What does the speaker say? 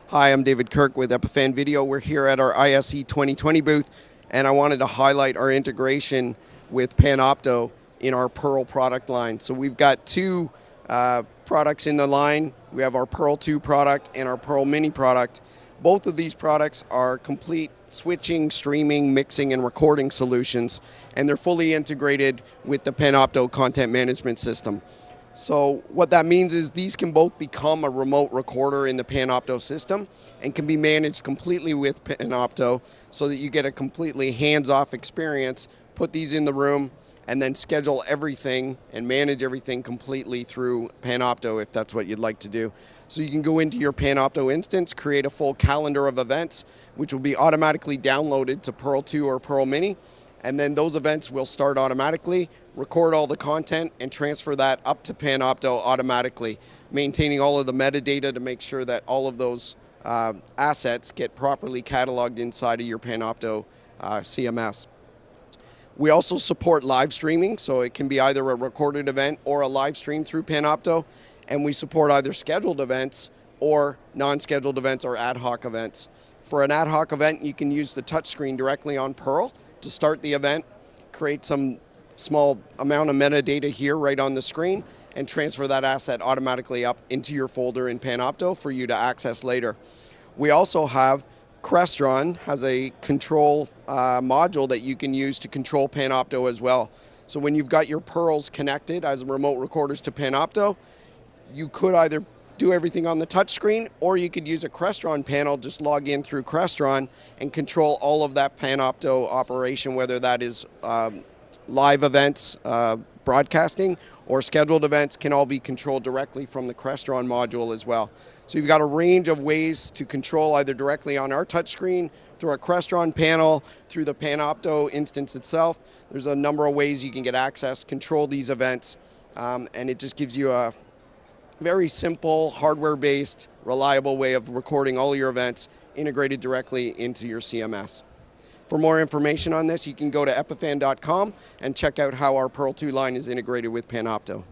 Hi, I'm David Kirk with Epiphan Video. We're here at our ISE 2020 booth, and I wanted to highlight our integration with Panopto in our Pearl product line. So we've got two products in the line. We have our Pearl-2 product and our Pearl Mini product. Both of these products are complete switching, streaming, mixing, and recording solutions, and they're fully integrated with the Panopto content management system. So what that means is these can both become a remote recorder in the Panopto system and can be managed completely with Panopto so that you get a completely hands-off experience. Put these in the room and then schedule everything and manage everything completely through Panopto if that's what you'd like to do. So you can go into your Panopto instance, create a full calendar of events, which will be automatically downloaded to Pearl-2 or Pearl Mini. And then those events will start automatically, record all the content, and transfer that up to Panopto automatically, maintaining all of the metadata to make sure that all of those assets get properly cataloged inside of your Panopto CMS. We also support live streaming, so it can be either a recorded event or a live stream through Panopto, and we support either scheduled events or non-scheduled events or ad hoc events. For an ad hoc event, you can use the touchscreen directly on Pearl to start the event, create some small amount of metadata here right on the screen, and transfer that asset automatically up into your folder in Panopto for you to access later. We also have Crestron has a control module that you can use to control Panopto as well. So when you've got your Pearls connected as remote recorders to Panopto, you could either do everything on the touchscreen, or you could use a Crestron panel, just log in through Crestron and control all of that Panopto operation, whether that is live events, broadcasting, or scheduled events can all be controlled directly from the Crestron module as well. So you've got a range of ways to control either directly on our touchscreen, through a Crestron panel, through the Panopto instance itself. There's a number of ways you can get access, control these events, and it just gives you a very simple, hardware-based, reliable way of recording all your events integrated directly into your CMS. For more information on this, you can go to epiphan.com and check out how our Pearl-2 line is integrated with Panopto.